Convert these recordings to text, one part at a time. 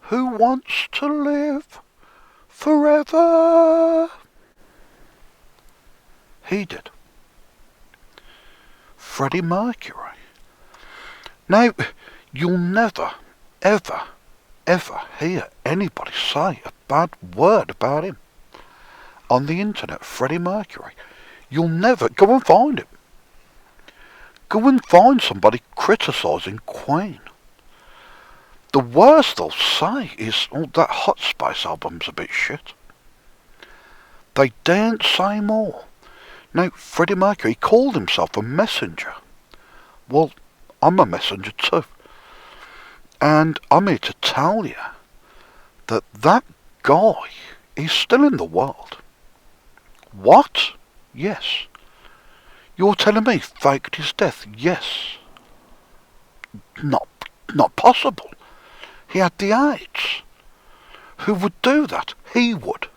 Who wants to live forever? He did. Freddie Mercury. Now, you'll never, ever, ever hear anybody say a bad word about him. On the internet, Freddie Mercury. You'll never, go and find him. Go and find somebody criticising Queen. The worst they'll say is, oh, that Hot Space album's a bit shit. They daren't say more. Now, Freddie Mercury called himself a messenger. Well, I'm a messenger too. And I'm here to tell you that that guy is still in the world. What? Yes. You're telling me faked his death? Yes. Not possible. He had the AIDS. Who would do that? He would.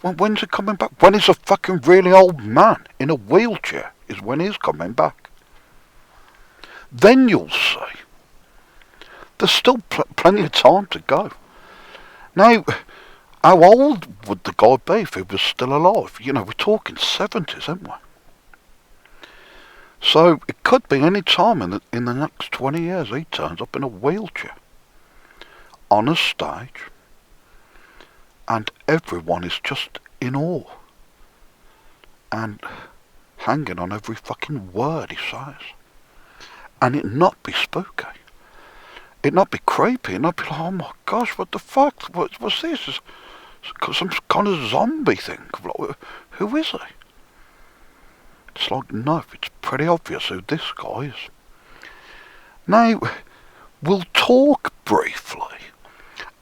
When's he coming back? When he's a fucking really old man in a wheelchair is when he's coming back. Then you'll see. There's still plenty of time to go. Now, how old would the guy be if he was still alive? You know, we're talking 70s, aren't we? So it could be any time in the next 20 years he turns up in a wheelchair on a stage and everyone is just in awe and hanging on every fucking word he says. And it not be spooky. It not be creepy. It not be like, oh my gosh, what the fuck? What's this? It's some kind of zombie thing. Like, who is he? It's like, no, it's pretty obvious who this guy is. Now, we'll talk briefly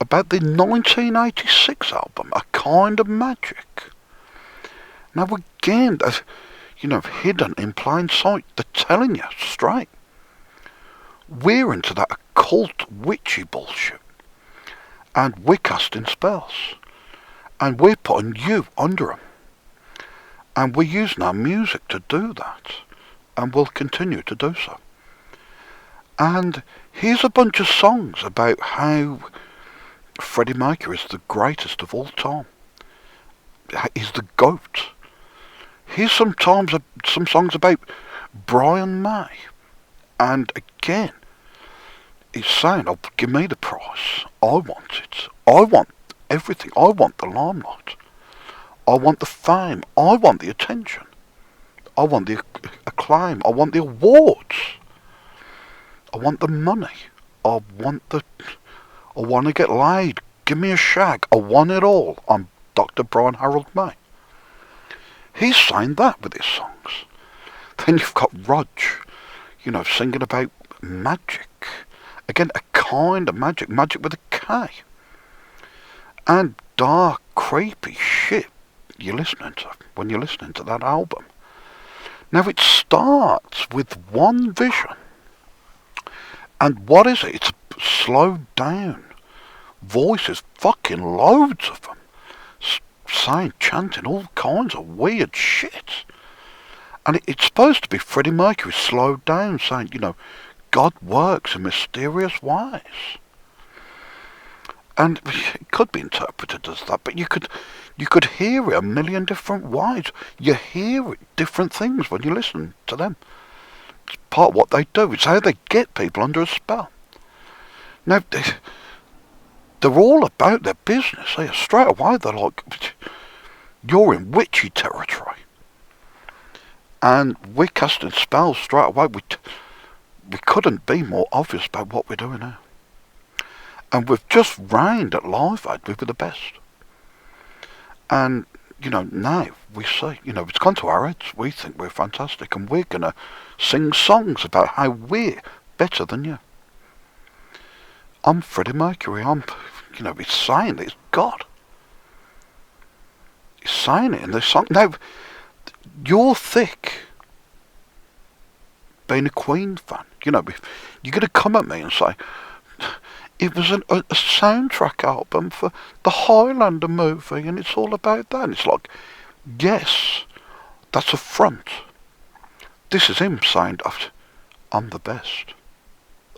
about the 1986 album, A Kind of Magic. Now, again, hidden in plain sight. They're telling you straight. We're into that occult witchy bullshit. And we're casting spells. And we're putting you under them. And we're using our music to do that. And we'll continue to do so. And here's a bunch of songs about how Freddie Mercury is the greatest of all time. He's the GOAT. Here's some songs about Brian May. And again, he's saying, oh, give me the prize. I want it. I want everything. I want the limelight. I want the fame. I want the attention. I want the acclaim. I want the awards. I want the money. I want to get laid. Give me a shag. I want it all. I'm Dr. Brian Harold May. He's saying that with his songs. Then you've got Rog, singing about magic. Again, a kind of magic. Magic with a K. And dark, creepy shit you're listening to when you're listening to that album. Now it starts with one vision. And what is it? It's slowed down. Voices, fucking loads of them. Chanting all kinds of weird shit. And it's supposed to be Freddie Mercury slowed down, saying, God works in mysterious ways. And it could be interpreted as that, but you could hear it a million different ways. You hear different things when you listen to them. It's part of what they do. It's how they get people under a spell. Now, they're all about their business. Straight away, they're like, you're in witchy territory. And we're casting spells straight away. We couldn't be more obvious about what we're doing now. And we've just reigned at Live Aid. We were the best. And, now we see, it's gone to our heads. We think we're fantastic. And we're going to sing songs about how we're better than you. I'm Freddie Mercury. He's saying that it's God. He's saying it in this song. Now, you're thick being a Queen fan. You're going to come at me and say, it was a soundtrack album for the Highlander movie and it's all about that. And it's like, yes, that's a front. This is him saying, I'm the best.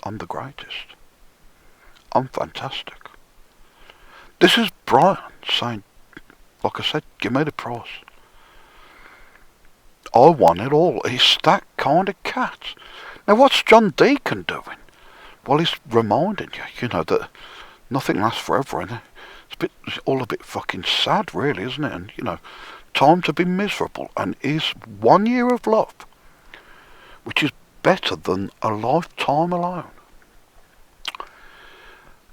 I'm the greatest. I'm fantastic. This is Brian saying, like I said, give me the prize. I want it all. He's that kind of cat. Now what's John Deacon doing? Well, he's reminding you, that nothing lasts forever, and it's all a bit fucking sad, really, isn't it? And, time to be miserable, and is 1 year of love, which is better than a lifetime alone.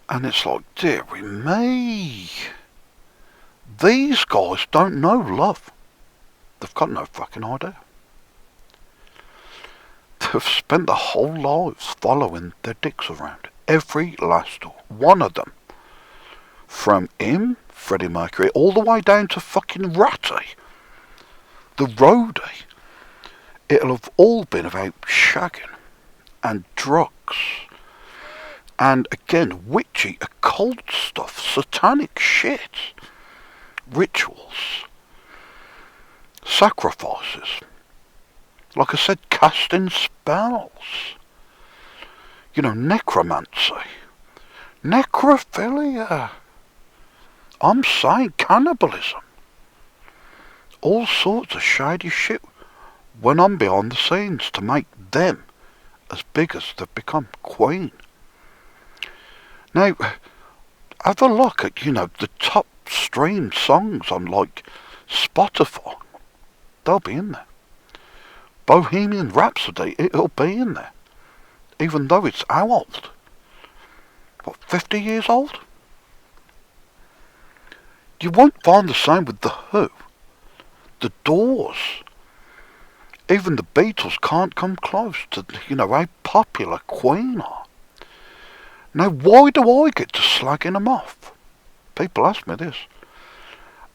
And it's like, dearie me, these guys don't know love. They've got no fucking idea. They've spent their whole lives following their dicks around. Every last one of them. From him, Freddie Mercury, all the way down to fucking Ratty, the roadie. It'll have all been about shagging and drugs. And again, witchy, occult stuff, satanic shit. Rituals. Sacrifices. Like I said, casting spells. Necromancy. Necrophilia. I'm saying cannibalism. All sorts of shady shit when I'm behind the scenes to make them as big as they've become. Queen. Now, have a look at, the top streamed songs on, like, Spotify. They'll be in there. Bohemian Rhapsody, it'll be in there. Even though it's how old? What, 50 years old? You won't find the same with The Who. The Doors. Even the Beatles can't come close to, how popular Queen are. Now, why do I get to slagging them off? People ask me this.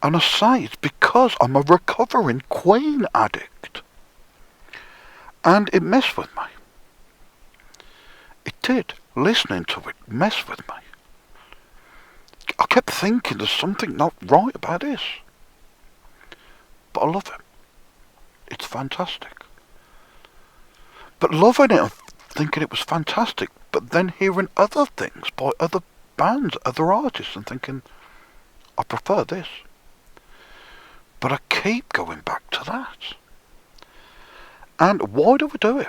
And I say it's because I'm a recovering Queen addict. And it messed with me. It did. Listening to it messed with me. I kept thinking there's something not right about this. But I love it. It's fantastic. But loving it and thinking it was fantastic, but then hearing other things by other bands, other artists, and thinking, I prefer this. But I keep going back to that. And why do we do it?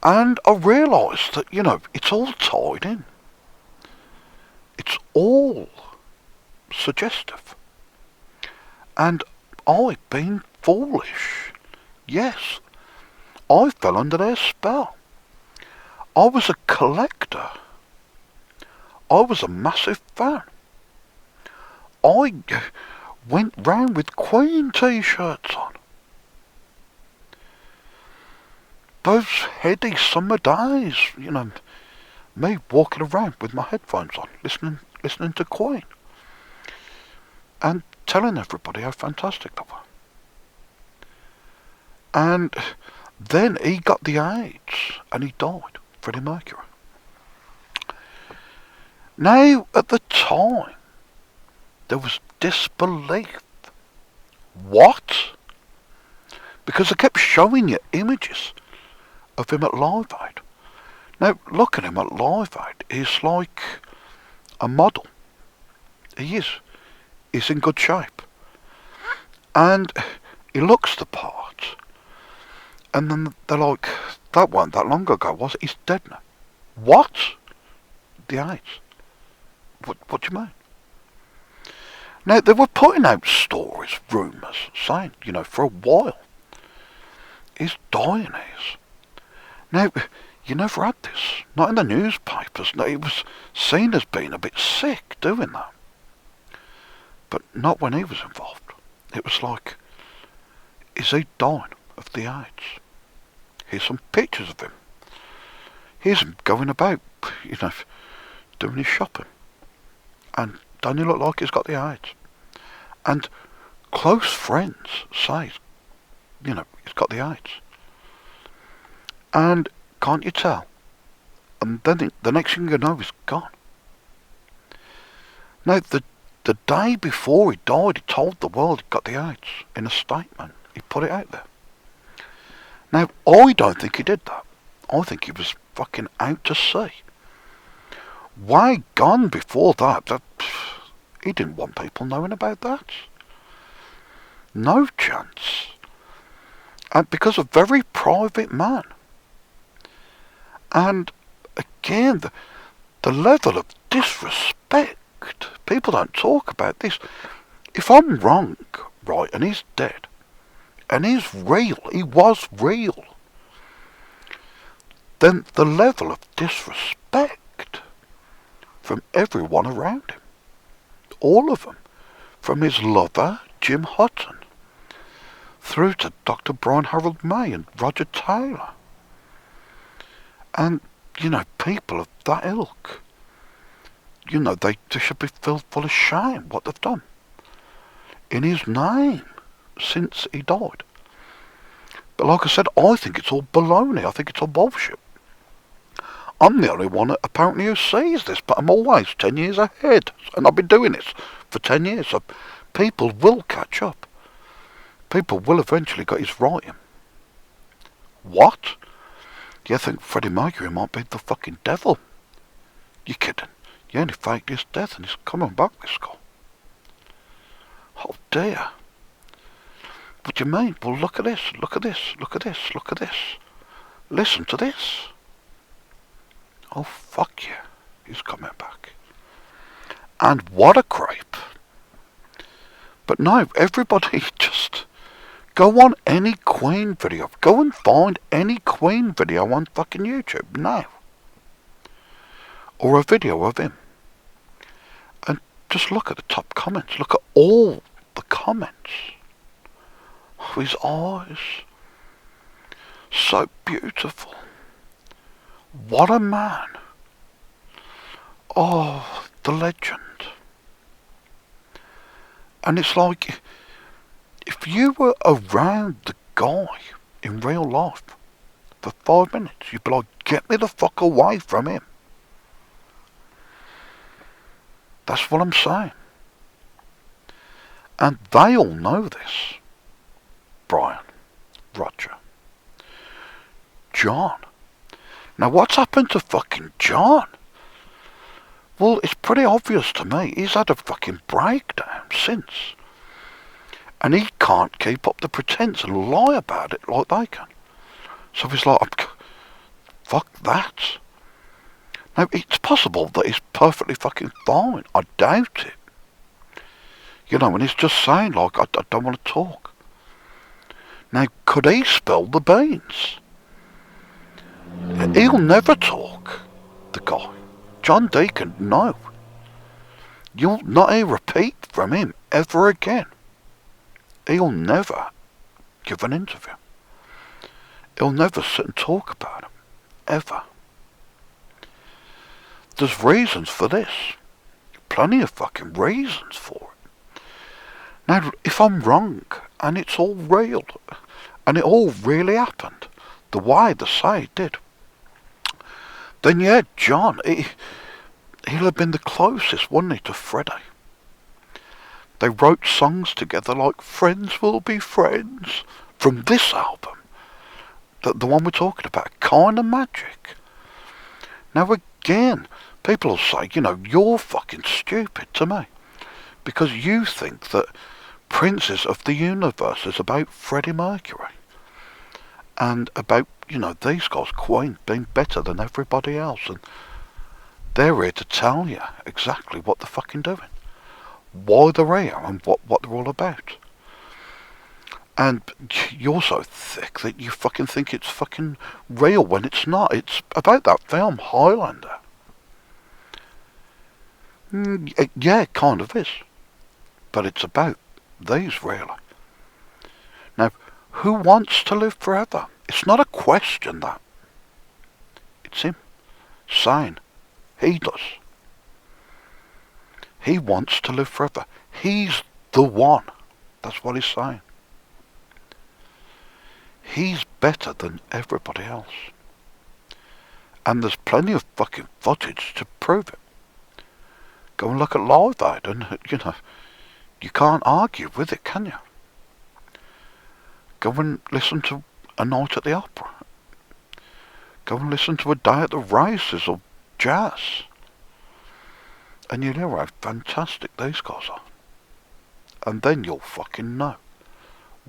And I realised that, it's all tied in. It's all suggestive. And I've been foolish. Yes, I fell under their spell. I was a collector. I was a massive fan. I went round with Queen t-shirts on. Those heady summer days, me walking around with my headphones on, listening to Queen. And telling everybody how fantastic they were. And then he got the AIDS and he died, Freddie Mercury. Now, at the time, there was disbelief. What? Because they kept showing you images of him at Live Aid. Now, look at him at Live Aid. He's like a model. He is. He's in good shape. And he looks the part. And then they're like, that wasn't that long ago, was it? He's dead now. What? The AIDS. What do you mean? Now, they were putting out stories, rumours, saying, for a while, he's dying, is. Now, you never had this. Not in the newspapers. No, he was seen as being a bit sick doing that. But not when he was involved. It was like, is he dying of the AIDS? Here's some pictures of him. Here's him going about, doing his shopping. And don't he look like he's got the AIDS? And close friends say, he's got the AIDS. And can't you tell? And then the next thing you know, he's gone. Now, the day before he died, he told the world he'd got the AIDS in a statement. He put it out there. Now, I don't think he did that. I think he was fucking out to sea. Way gone before that. He didn't want people knowing about that. No chance. And because a very private man. And again, the level of disrespect. People don't talk about this. If I'm wrong, right, and he's dead, and he's real, he was real, then the level of disrespect from everyone around him, all of them, from his lover, Jim Hutton, through to Dr. Brian Harold May and Roger Taylor, and, people of that ilk, they should be filled full of shame what they've done in his name since he died. But like I said, I think it's all baloney. I think it's all bullshit. I'm the only one apparently who sees this, but I'm always 10 years ahead. And I've been doing this for 10 years, so people will catch up. People will eventually get his writing. What? Do you think Freddie Mercury might be the fucking devil? You kidding? He only faked his death and he's coming back, this guy. Oh dear. What do you mean? Well, look at this, look at this, look at this, look at this. Listen to this. Oh, fuck yeah. He's coming back. And what a creep. But no, everybody just go on any Queen video. Go and find any Queen video on fucking YouTube now. Or a video of him. And just look at the top comments. Look at all the comments. Oh, his eyes. So beautiful. What a man. Oh, the legend. And it's like, if you were around the guy in real life for 5 minutes, you'd be like, get me the fuck away from him. That's what I'm saying. And they all know this. Brian, Roger, John. Now what's happened to fucking John? Well, it's pretty obvious to me. He's had a fucking breakdown since. And he can't keep up the pretense and lie about it like they can. So he's like, fuck that. Now, it's possible that he's perfectly fucking fine. I doubt it. And he's just saying, like, I don't want to talk. Now, could he spill the beans? He'll never talk, the guy. John Deacon, no. You'll not hear a repeat from him ever again. He'll never give an interview. He'll never sit and talk about him. Ever. There's reasons for this. Plenty of fucking reasons for it. Now, if I'm wrong, and it's all real, and it all really happened, the way they say it did, then yeah, John, he'll have been the closest, wouldn't he, to Freddie? They wrote songs together like Friends Will Be Friends from this album. The one we're talking about, kind of Magick. Now again, people will say, you're fucking stupid to me. Because you think that Princes of the Universe is about Freddie Mercury. And about, these guys, Queen, being better than everybody else. And they're here to tell you exactly what they're fucking doing. Why they're here and what they're all about. And you're so thick that you fucking think it's fucking real when it's not. It's about that film, Highlander. Yeah, it kind of is. But it's about these, really. Now, who wants to live forever? It's not a question, that. It's him saying he does. He wants to live forever. He's the one. That's what he's saying. He's better than everybody else. And there's plenty of fucking footage to prove it. Go and look at Live Aid and, you can't argue with it, can you? Go and listen to A Night at the Opera. Go and listen to A Day at the Races or jazz. And you'll hear how fantastic these guys are. And then you'll fucking know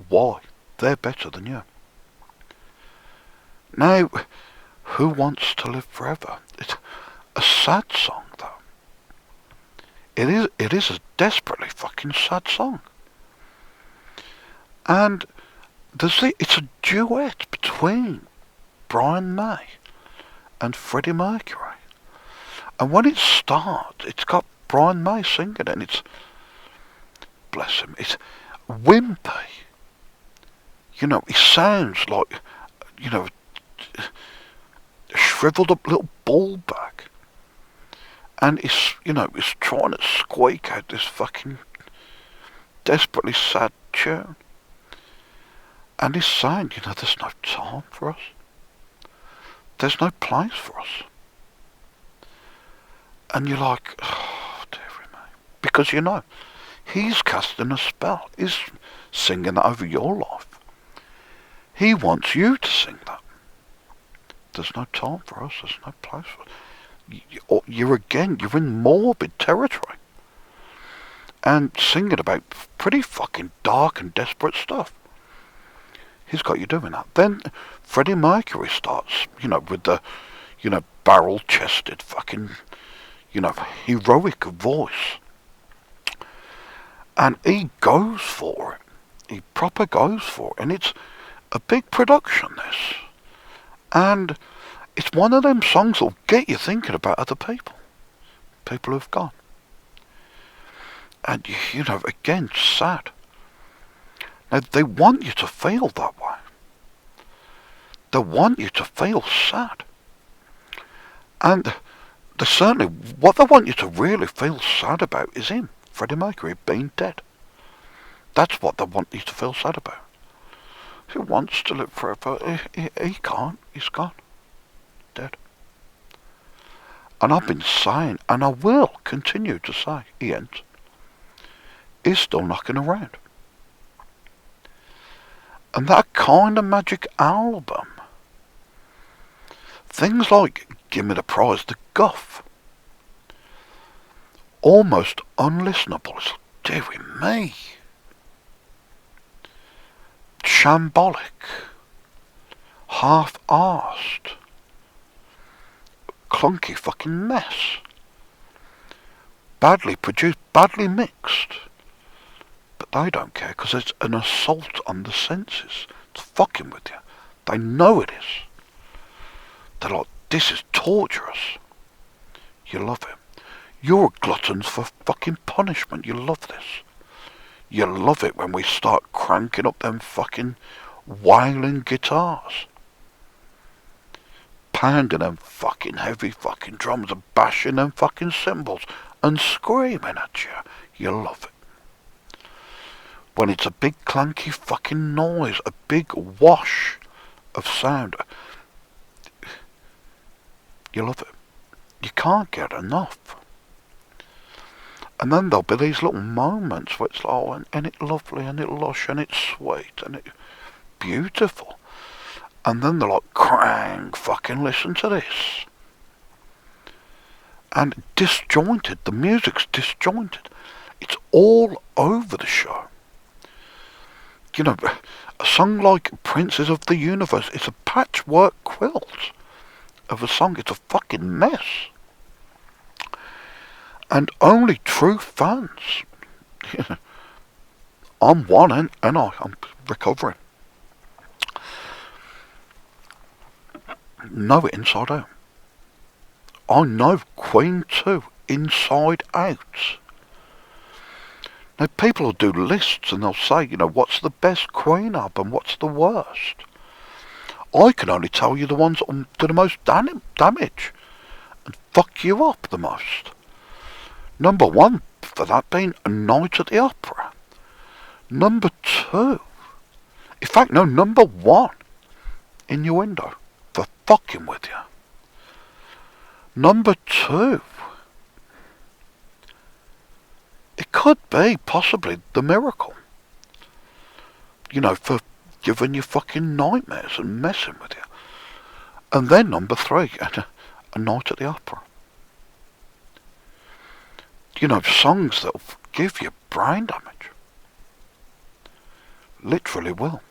why they're better than you. Now, Who Wants to Live Forever? It's a sad song, though. It is a desperately fucking sad song. And it's a duet between Brian May and Freddie Mercury. And when it starts, it's got Brian May singing, and it's, bless him, it's wimpy. You know, he sounds like, you know, a shriveled up little ball bag. And he's trying to squeak out this fucking desperately sad tune. And he's saying, there's no time for us. There's no place for us. And you're like, oh, dearie me. Because he's casting a spell. He's singing that over your life. He wants you to sing that. There's no time for us. There's no place for us. You're in morbid territory. And singing about pretty fucking dark and desperate stuff. He's got you doing that. Then Freddie Mercury starts, with the, barrel-chested fucking, heroic voice. And he goes for it. He proper goes for it. And it's a big production, this. And it's one of them songs that'll get you thinking about other people. People who've gone. And, again, sad. Now, they want you to feel that way. They want you to feel sad. And what they want you to really feel sad about is him, Freddie Mercury, being dead. That's what they want you to feel sad about. He wants to live forever. He can't. He's gone. Dead. And I've been saying, and I will continue to say, he ain't. He's still knocking around. And that kind of Magick album, things like Give Me the Prize, The Guff, almost unlistenable. It's, dearie me. Shambolic, half-arsed, clunky fucking mess, badly produced, badly mixed. But they don't care because it's an assault on the senses. It's fucking with you. They know it is. They're like, this is torturous. You love it. You're gluttons for fucking punishment. You love this. You love it when we start cranking up them fucking wailing guitars. Pounding them fucking heavy fucking drums and bashing them fucking cymbals and screaming at you. You love it. When it's a big clanky fucking noise, a big wash of sound. You love it. You can't get enough. And then there'll be these little moments where it's like, oh, and it's lovely, and it's lush, and it's sweet, and it's beautiful. And then they're like, crank, fucking listen to this. And disjointed, the music's disjointed. It's all over the show. A song like Princes of the Universe, it's a patchwork quilt of a song. It's a fucking mess. And only true fans, I'm one and I'm recovering, know it inside out. I know Queen 2 inside out. Now, people will do lists and they'll say, what's the best Queen album, what's the worst? I can only tell you the ones that do the most damage and fuck you up the most. Number 1 for that being A Night at the Opera. Number 2, in fact, no, number 1, Innuendo, for fucking with you. Number 2, it could be possibly The Miracle. For giving you fucking nightmares and messing with you. And then number 3, A Night at the Opera. songs that'll give you brain damage. Literally will.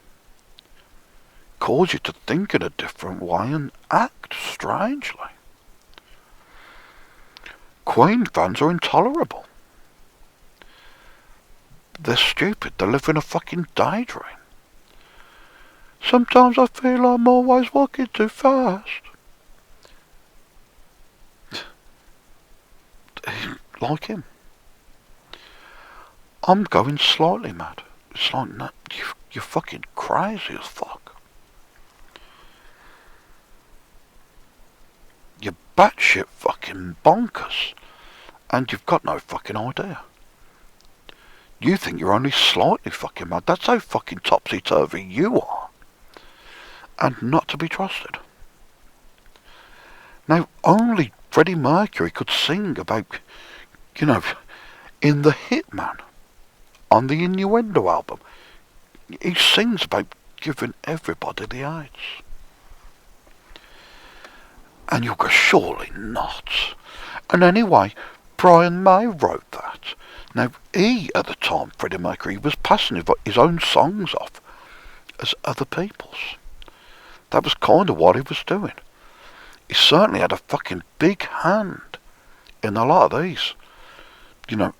Cause you to think in a different way and act strangely. Queen fans are intolerable. They're stupid. They live in a fucking daydream. Sometimes I feel I'm always walking too fast. Like him. I'm going slightly mad. It's like, no, you're fucking crazy as fuck. You're batshit fucking bonkers. And you've got no fucking idea. You think you're only slightly fucking mad. That's how fucking topsy-turvy you are. And not to be trusted. Now, only Freddie Mercury could sing about, in The Hitman, on the Innuendo album, he sings about giving everybody the AIDS. And you go, surely not. And anyway, Brian May wrote that. Now, he, at the time, Freddie Mercury, was passing his own songs off as other people's. That was kind of what he was doing. He certainly had a fucking big hand in a lot of these,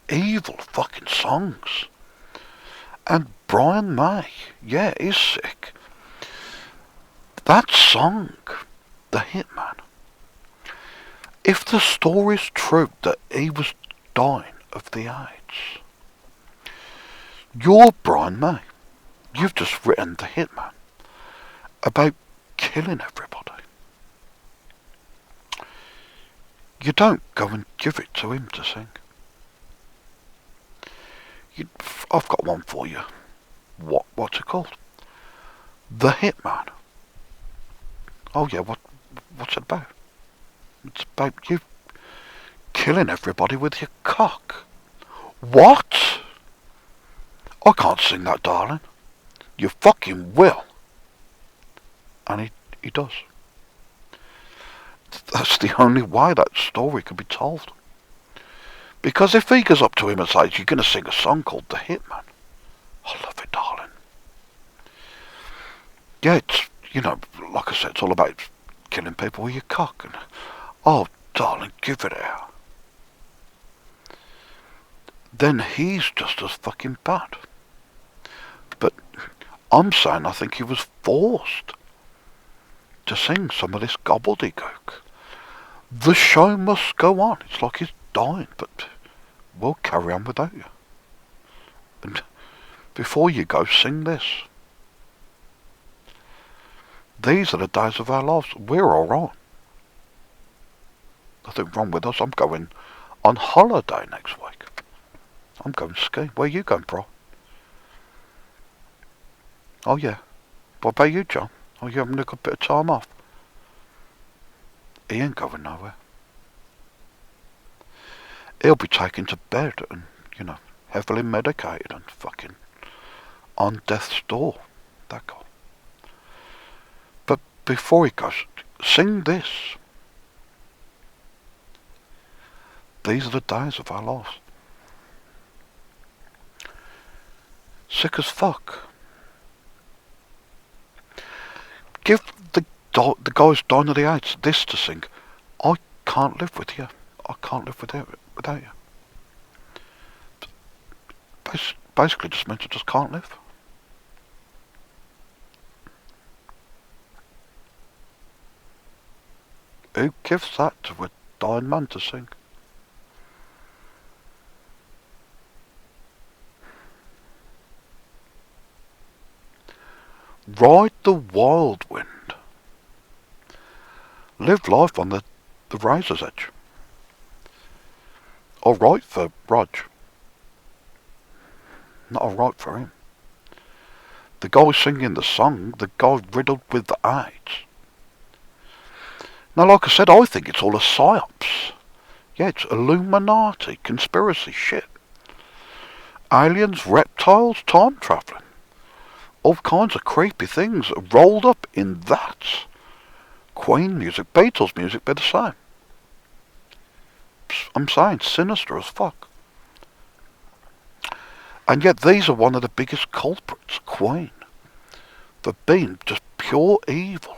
evil fucking songs. And Brian May, yeah, he's sick. That song, The Hitman, if the story's true that he was dying of the AIDS, you're Brian May. You've just written The Hitman about killing everybody. You don't go and give it to him to sing. I've got one for you. What's it called? The Hitman. Oh yeah, what's it about? It's about you killing everybody with your cock. What? I can't sing that, darling. You fucking will. And he does. That's the only way that story could be told. Because if he goes up to him and says, you're going to sing a song called The Hitman, I love it, darling. Yeah, it's, like I said, it's all about killing people with your cock. And, oh, darling, give it out. Then he's just as fucking bad. But I'm saying I think he was forced to sing some of this gobbledygook. The show must go on. It's like he's dying, but we'll carry on without you. And before you go, sing this. These are the days of our lives. We're alright. Nothing wrong with us. I'm going on holiday next week. I'm going skiing. Where are you going, bro? Oh yeah. What about you, John? Oh, you having a good bit of time off? He ain't going nowhere. He'll be taken to bed and, heavily medicated and fucking on death's door. That guy. But before he goes, sing this. These are the days of our lives. Sick as fuck. Give the guys dying of the AIDS this to sing. I can't live with you. I can't live without you. Basically just means I just can't live. Who gives that to a dying man to sing? Ride the wild wind. Live life on the razor's edge. Alright for Rog. Not alright for him. The guy singing the song, the guy riddled with the AIDS. Now, like I said, I think it's all a psyops. Yeah, it's Illuminati, conspiracy shit. Aliens, reptiles, time travelling. All kinds of creepy things rolled up in that. Queen music, Beatles music, be the same. I'm saying, sinister as fuck. And yet these are one of the biggest culprits, Queen. They've been just pure evil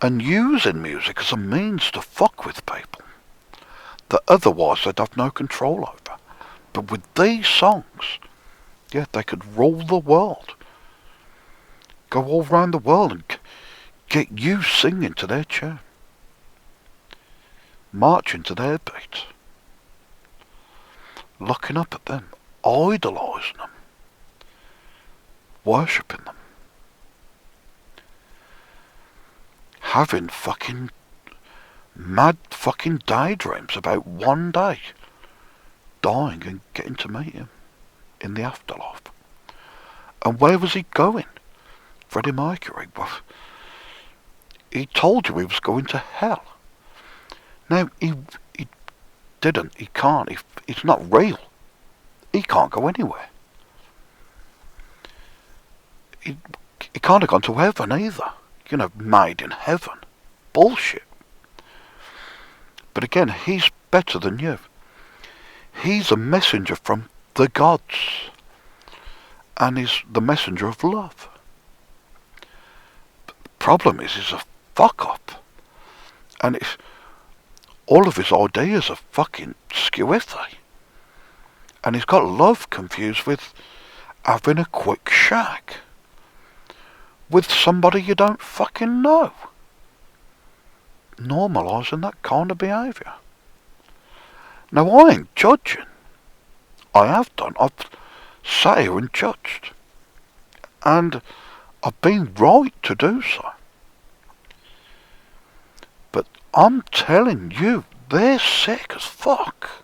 and using music as a means to fuck with people that otherwise they'd have no control over. But with these songs, yeah, they could rule the world. Go all around the world and get you singing to their tune. Marching to their beat. Looking up at them. Idolising them. Worshipping them. Having fucking mad fucking daydreams about one day dying and getting to meet him in the afterlife. And where was he going? Freddie Mercury, well, he told you he was going to hell. Now, he didn't, he can't, it's not real. He can't go anywhere. He can't have gone to heaven either. You know, made in heaven. Bullshit. But again, he's better than you. He's a messenger from the gods. And he's the messenger of love. But the problem is he's a fuck up. And it's, all of his ideas are fucking skewethi. And he's got love confused with having a quick shag with somebody you don't fucking know. Normalising that kind of behaviour. Now, I ain't judging. I have done. I've sat here and judged. And I've been right to do so. But I'm telling you, they're sick as fuck.